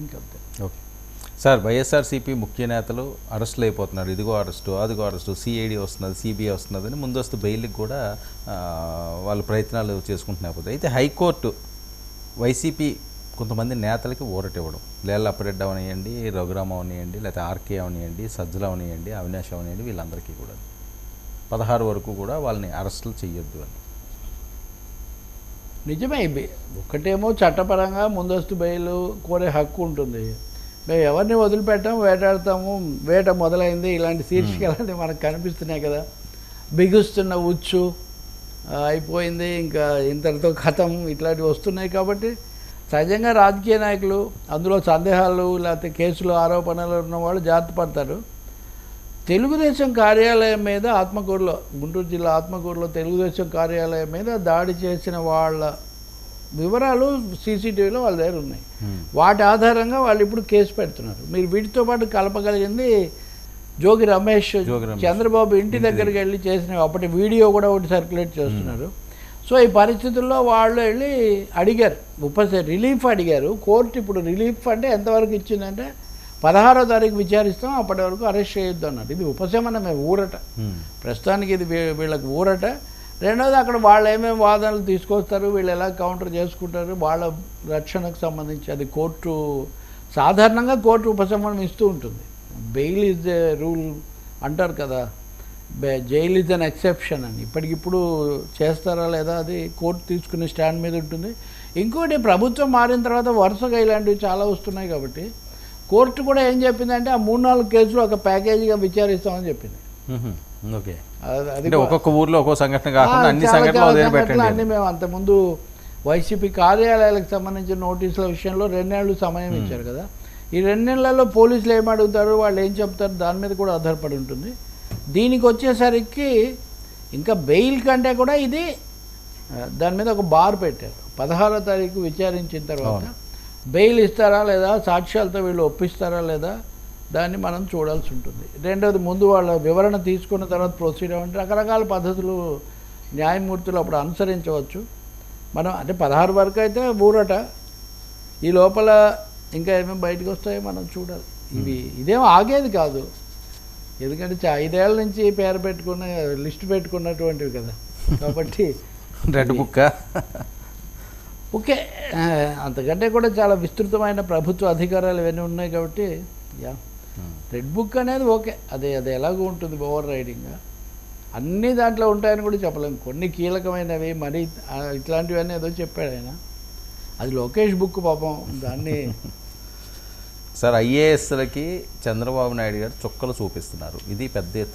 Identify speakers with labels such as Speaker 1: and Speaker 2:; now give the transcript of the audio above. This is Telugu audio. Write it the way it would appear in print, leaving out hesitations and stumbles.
Speaker 1: ఇంకంతే.
Speaker 2: ఓకే సార్, వైఎస్ఆర్సీపీ ముఖ్య నేతలు అరెస్టులు అయిపోతున్నారు. ఇదిగో అరెస్టు, అదిగో అరెస్టు, సిఐడి వస్తున్నది, సిబిఐ వస్తున్నదని ముందస్తు బెయిల్కి కూడా వాళ్ళు ప్రయత్నాలు చేసుకుంటున్నారు. అయితే హైకోర్టు వైసీపీ కొంతమంది నేతలకి ఊరటివ్వడం, లేళ్ళ అప్పరెడ్డి అవనియండి, రఘురామ అవనియండి, లేకపోతే ఆర్కే అవనియండి, సజ్జల అవనియండి, అవినాష్ అవనియండి, వీళ్ళందరికీ కూడా 16 వరకు కూడా వాళ్ళని అరెస్టులు చేయొద్దు అని.
Speaker 1: నిజమే. ఒకటేమో చట్టపరంగా ముందస్తు బెయిల్ కోరే హక్కు ఉంటుంది. మేము ఎవరిని వదిలిపెట్టాం, వేటాడతాము, వేట మొదలైంది, ఇలాంటి శీర్షికలన్నీ మనకు కనిపిస్తున్నాయి కదా. బిగుస్తున్న ఉచ్చు అయిపోయింది, ఇంకా ఇంతటితో కథం, ఇట్లాంటివి వస్తున్నాయి. కాబట్టి సహజంగా రాజకీయ నాయకులు, అందులో సందేహాలు లేకపోతే కేసులు ఆరోపణలు ఉన్నవాళ్ళు జాగ్రత్త పడతారు. తెలుగుదేశం కార్యాలయం మీద ఆత్మకూరులో, గుంటూరు జిల్లా ఆత్మకూరులో తెలుగుదేశం కార్యాలయం మీద దాడి చేసిన వాళ్ళ వివరాలు సీసీటీవీలో వాళ్ళ దగ్గర ఉన్నాయి. వాటి ఆధారంగా వాళ్ళు ఇప్పుడు కేసు పెడుతున్నారు. మీరు వీటితో పాటు కలపగలిగింది జోగి రమేష్ చంద్రబాబు ఇంటి దగ్గరికి వెళ్ళి చేసిన అప్పటి వీడియో కూడా ఒకటి సర్క్యులేట్ చేస్తున్నారు. సో ఈ పరిస్థితుల్లో వాళ్ళు వెళ్ళి అడిగారు, రిలీఫ్ అడిగారు. కోర్టు ఇప్పుడు రిలీఫ్ అంటే ఎంతవరకు ఇచ్చిందంటే 16వ తారీఖు విచారిస్తాం, అప్పటి వరకు అరెస్ట్ చేయొద్దు అన్నారు. ఇది ఉపశమనమే, ఊరట. ప్రస్తుతానికి ఇది వీళ్ళకి ఊరట. రెండోది, అక్కడ వాళ్ళు ఏమేమి వాదనలు తీసుకొస్తారు, వీళ్ళు ఎలా కౌంటర్ చేసుకుంటారు, వాళ్ళ రక్షణకు సంబంధించి అది కోర్టు సాధారణంగా కోర్టు ఉపశమనం ఇస్తూ ఉంటుంది. బెయిల్ ఈజ్ ద రూల్ అంటారు కదా, జైల్ ఈజ్ అన్ ఎక్సెప్షన్ అని. ఇప్పటికిప్పుడు చేస్తారా లేదా అది కోర్టు తీసుకునే స్టాండ్ మీద ఉంటుంది. ఇంకోటి, ప్రభుత్వం మారిన తర్వాత వరుసగా ఇలాంటివి చాలా వస్తున్నాయి. కాబట్టి కోర్టు కూడా ఏం చెప్పిందంటే ఆ 3-4 కేసులు ఒక ప్యాకేజీగా విచారిస్తామని చెప్పింది.
Speaker 2: ఓకే, అది ఒక్కొక్క ఊర్లో ఒక్కో సంఘటన కాకుండా అన్ని సంఘటనలు
Speaker 1: అన్ని మేము అంతకుముందు వైసీపీ కార్యాలయాలకు సంబంధించిన నోటీసుల విషయంలో 2 నెలలు సమయం ఇచ్చారు కదా. ఈ 2 నెలలలో పోలీసులు ఏం అడుగుతారు, వాళ్ళు ఏం చెప్తారు, దాని మీద కూడా ఆధారపడి ఉంటుంది. దీనికి వచ్చేసరికి ఇంకా బెయిల్ కంటే కూడా ఇది దాని మీద ఒక బార్ పెట్టారు. 16వ తారీఖు విచారించిన తర్వాత బెయిల్ ఇస్తారా లేదా, సాక్ష్యాలతో వీళ్ళు ఒప్పిస్తారా లేదా, దాన్ని మనం చూడాల్సి ఉంటుంది. రెండోది, ముందు వాళ్ళ వివరణ తీసుకున్న తర్వాత ప్రొసీడ్ అవ్వండి. రకరకాల పద్ధతులు న్యాయమూర్తులు అప్పుడు అనుసరించవచ్చు. మనం అంటే 16 వరకు అయితే ఊరట. ఈ లోపల ఇంకా ఏమేమి బయటకు వస్తాయో మనం చూడాలి. ఇదేం ఆగేది కాదు, ఎందుకంటే 5 ఏళ్ల నుంచి పేరు పెట్టుకున్న లిస్ట్ పెట్టుకున్నటువంటివి కదా. కాబట్టి
Speaker 2: రెడ్ బుక్
Speaker 1: ఓకే, అంతకంటే కూడా చాలా విస్తృతమైన ప్రభుత్వ అధికారాలు ఇవన్నీ ఉన్నాయి. కాబట్టి రెడ్ బుక్ అనేది ఓకే, అది ఎలాగో ఉంటుంది, ఓవర్ రైడింగ్గా అన్నీ దాంట్లో ఉంటాయని కూడా చెప్పలేము. కొన్ని కీలకమైనవి మరి ఇట్లాంటివన్నీ ఏదో చెప్పాడు ఆయన, అది లోకేష్ బుక్ పాపం. దాన్ని
Speaker 2: సార్, ఐఏఎస్లకి చంద్రబాబు నాయుడు గారు చుక్కలు చూపిస్తున్నారు. ఇది పెద్ద ఎత్తున